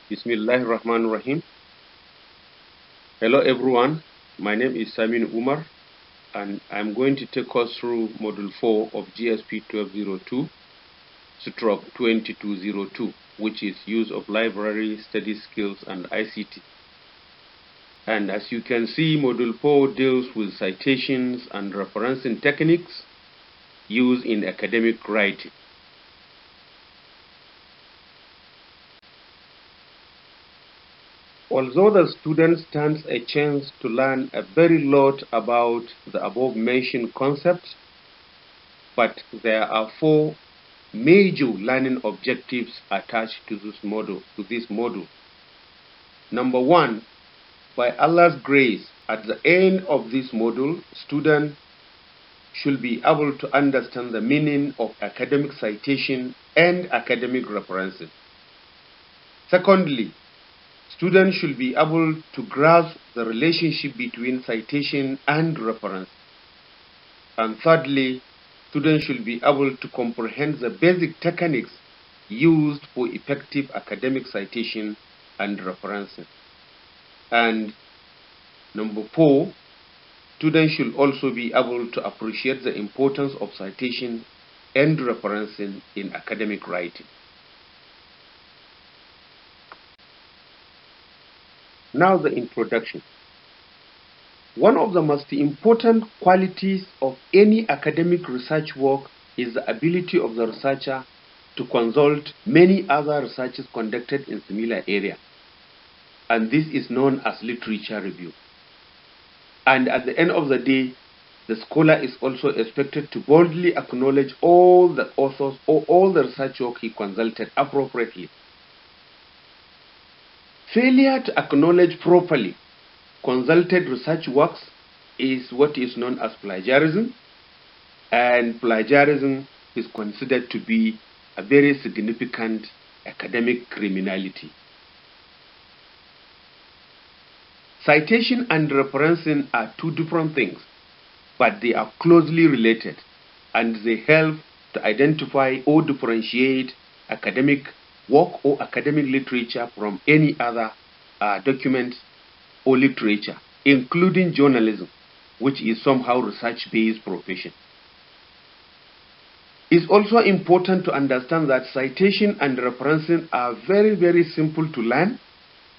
Bismillahirrahmanirrahim. Hello everyone, my name is Sce S Umar and I'm going to take us through Module 4 of GSP 1202/2202, which is Use of Library, Study Skills and ICT. And as you can see, Module 4 deals with citations and referencing techniques used in academic writing. Although the student stands a chance to learn a very lot about the above-mentioned concepts, but there are four major learning objectives attached to this module. Number one, by Allah's grace, at the end of this module, students should be able to understand the meaning of academic citation and academic references. Secondly, students should be able to grasp the relationship between citation and reference. And thirdly, students should be able to comprehend the basic techniques used for effective academic citation and referencing. And number four, students should also be able to appreciate the importance of citation and referencing in academic writing. Now the introduction. One of the most important qualities of any academic research work is the ability of the researcher to consult many other researches conducted in similar area. And this is known as literature review. And at the end of the day, the scholar is also expected to boldly acknowledge all the authors or all the research work he consulted appropriately. Failure to acknowledge properly consulted research works is what is known as plagiarism, and plagiarism is considered to be a very significant academic criminality. Citation and referencing are two different things, but they are closely related, and they help to identify or differentiate academic work or academic literature from any other document or literature, including journalism, which is somehow research-based profession. It's also important to understand that citation and referencing are very, very simple to learn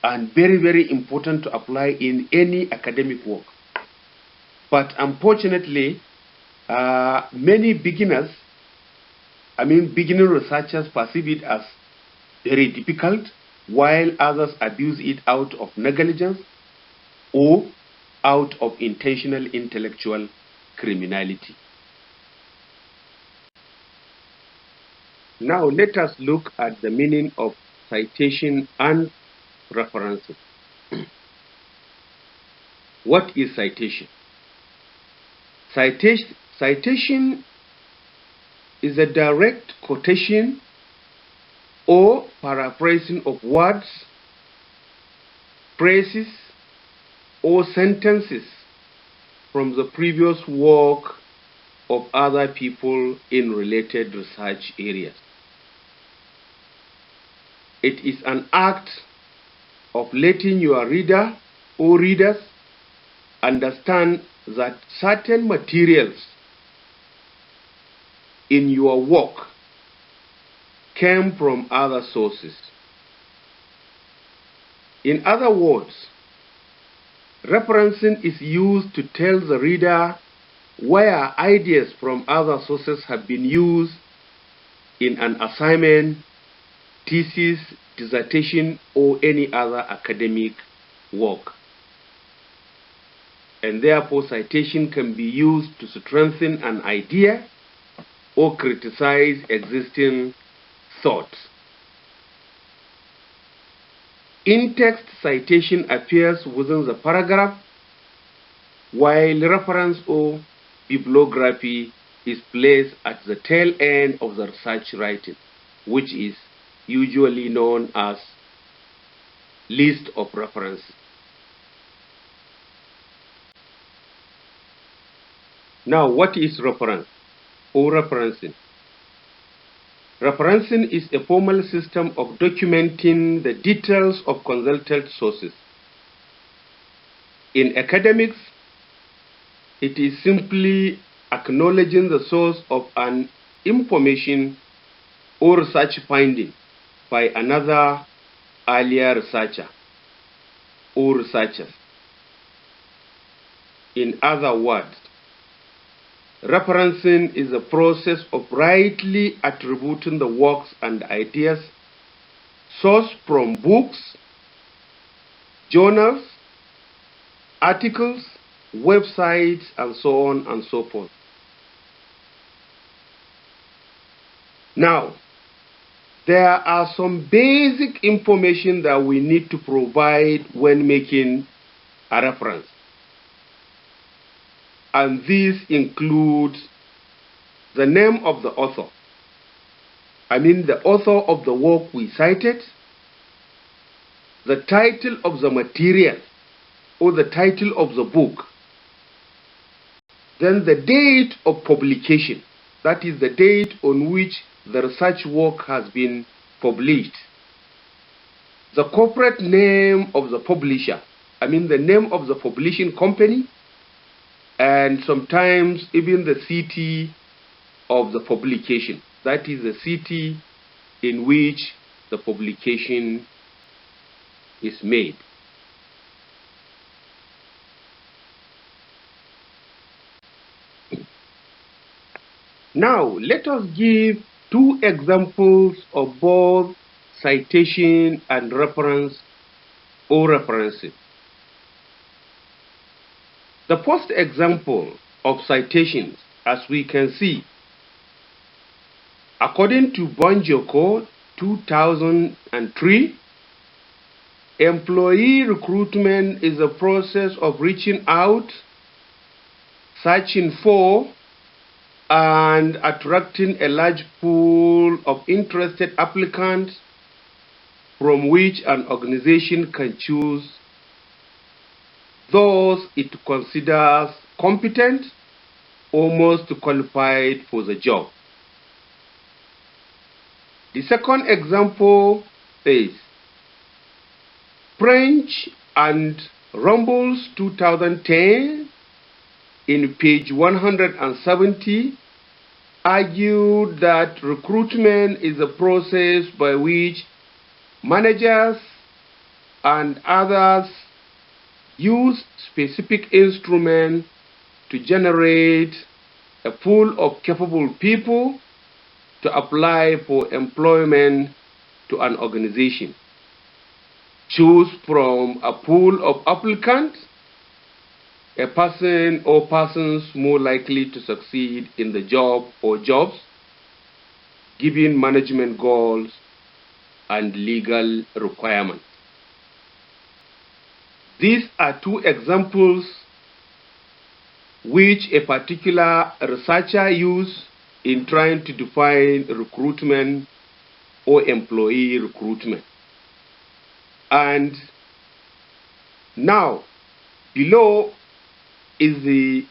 and very, very important to apply in any academic work. But unfortunately, many beginning researchers perceive it as very difficult, while others abuse it out of negligence or out of intentional intellectual criminality. Now let us look at the meaning of citation and referencing. What is citation? Citation is a direct quotation or paraphrasing of words, phrases, or sentences from the previous work of other people in related research areas. It is an act of letting your reader or readers understand that certain materials in your work came from other sources. In other words, referencing is used to tell the reader where ideas from other sources have been used in an assignment, thesis, dissertation, or any other academic work. And therefore, citation can be used to strengthen an idea or criticize existing thoughts. In-text citation appears within the paragraph, while reference or bibliography is placed at the tail end of the research writing, which is usually known as list of references. Now, what is reference or referencing? Referencing is a formal system of documenting the details of consulted sources. In academics, it is simply acknowledging the source of an information or research finding by another earlier researcher or researchers. In other words, referencing is a process of rightly attributing the works and ideas sourced from books, journals, articles, websites, and so on and so forth. Now, there are some basic information that we need to provide when making a reference. And this includes the name of the author. I mean the author of the work we cited, the title of the material or the title of the book, then the date of publication, that is the date on which the research work has been published, the corporate name of the publisher, I mean the name of the publishing company, and sometimes even the city of the publication, that is the city in which the publication is made. Now, let us give two examples of both citation and reference or referencing. The first example of citations, as we can see, according to Bonjoko 2003, employee recruitment is a process of reaching out, searching for, and attracting a large pool of interested applicants from which an organization can choose those it considers competent or most qualified for the job. The second example is French and Rumbles 2010 in page 170 argued that recruitment is a process by which managers and others use specific instruments to generate a pool of capable people to apply for employment to an organization. Choose from a pool of applicants a person or persons more likely to succeed in the job or jobs, given management goals and legal requirements. These are two examples which a particular researcher used in trying to define recruitment or employee recruitment. And now, below is the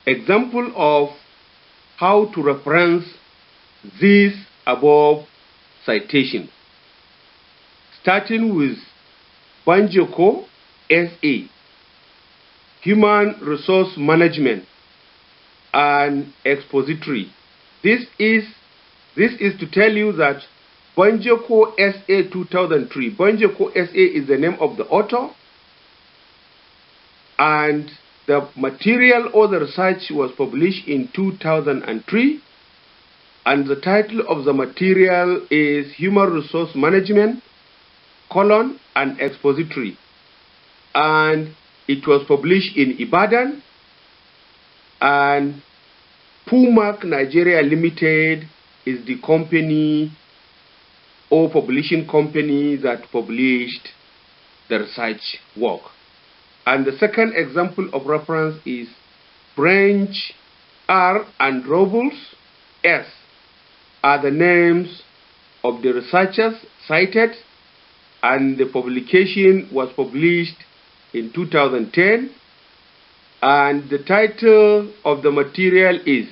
example of how to reference these above citations, starting with Banjoko SA, Human Resource Management and Expository. This is to tell you that Banjoko SA 2003. Banjoko SA is the name of the author, and the material or the research was published in 2003, and the title of the material is Human Resource Management, and Expository, and it was published in Ibadan, and Pumac Nigeria Limited is the company or publishing company that published the research work. And the second example of reference is French R and Robles S are the names of the researchers cited, and the publication was published in 2010, and the title of the material is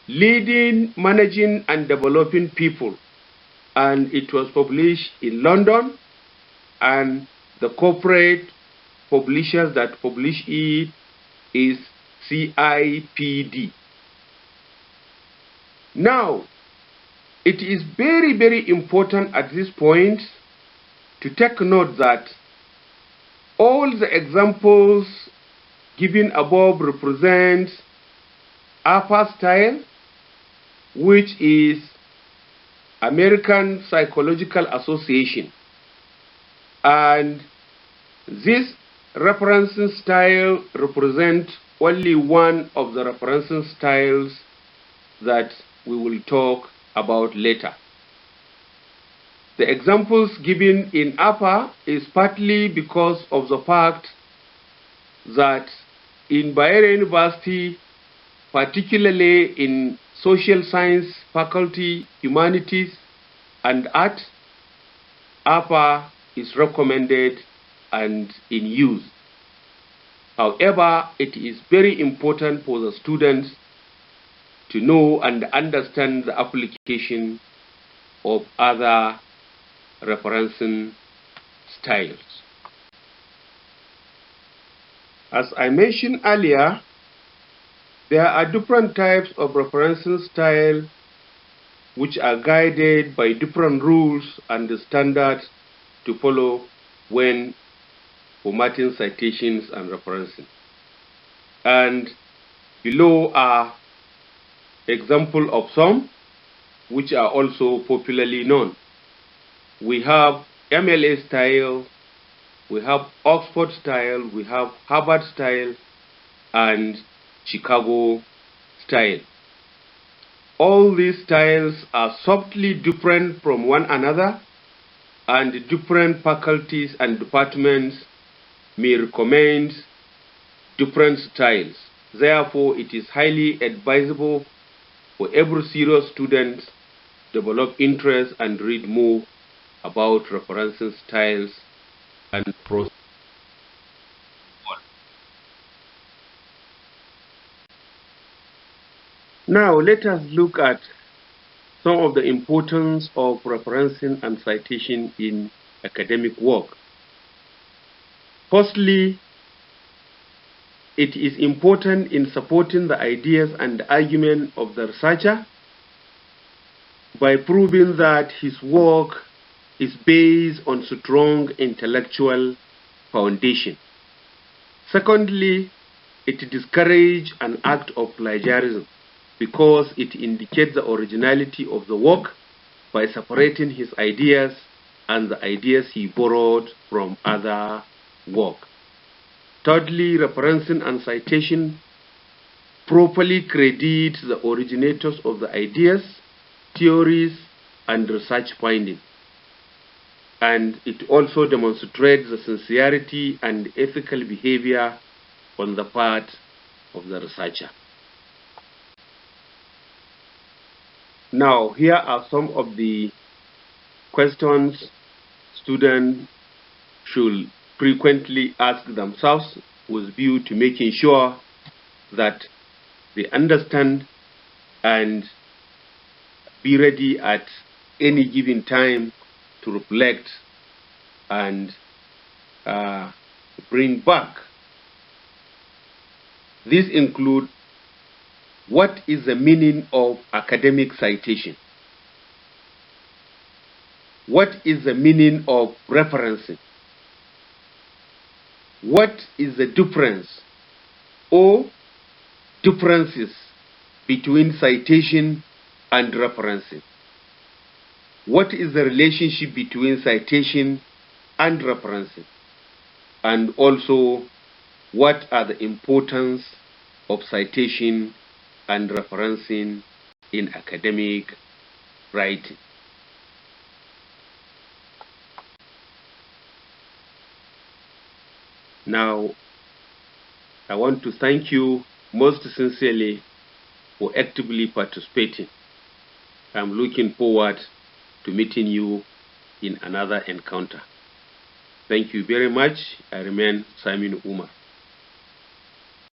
Leading, Managing and Developing People, and it was published in London, and the corporate publishers that publish it is CIPD. Now, it is very, very important at this point to take note that all the examples given above represent APA style, which is American Psychological Association, and this referencing style represents only one of the referencing styles that we will talk about later. The examples given in APA is partly because of the fact that in Bayero University, particularly in social science faculty, humanities and art, APA is recommended and in use. However, it is very important for the students to know and understand the application of other referencing styles. As I mentioned earlier, there are different types of referencing style which are guided by different rules and standards to follow when formatting citations and referencing. And below are examples of some which are also popularly known. We have MLA style, we have Oxford style, we have Harvard style, and Chicago style. All these styles are subtly different from one another, and different faculties and departments may recommend different styles. Therefore, it is highly advisable for every serious student to develop interest and read more about referencing styles and process. Now, let us look at some of the importance of referencing and citation in academic work. Firstly, it is important in supporting the ideas and argument of the researcher by proving that his work is based on strong intellectual foundation. Secondly, it discourages an act of plagiarism because it indicates the originality of the work by separating his ideas and the ideas he borrowed from other work. Thirdly, referencing and citation properly credit the originators of the ideas, theories, and research findings. And it also demonstrates the sincerity and ethical behavior on the part of the researcher. Now, here are some of the questions students should frequently ask themselves with view to making sure that they understand and be ready at any given time to reflect and bring back. These include: what is the meaning of academic citation? What is the meaning of referencing? What is the difference or differences between citation and referencing? What is the relationship between citation and referencing? And also, what are the importance of citation and referencing in academic writing? Now, I want to thank you most sincerely for actively participating. I'm looking forward to meeting you in another encounter. Thank you very much. I remain Sce S Umar.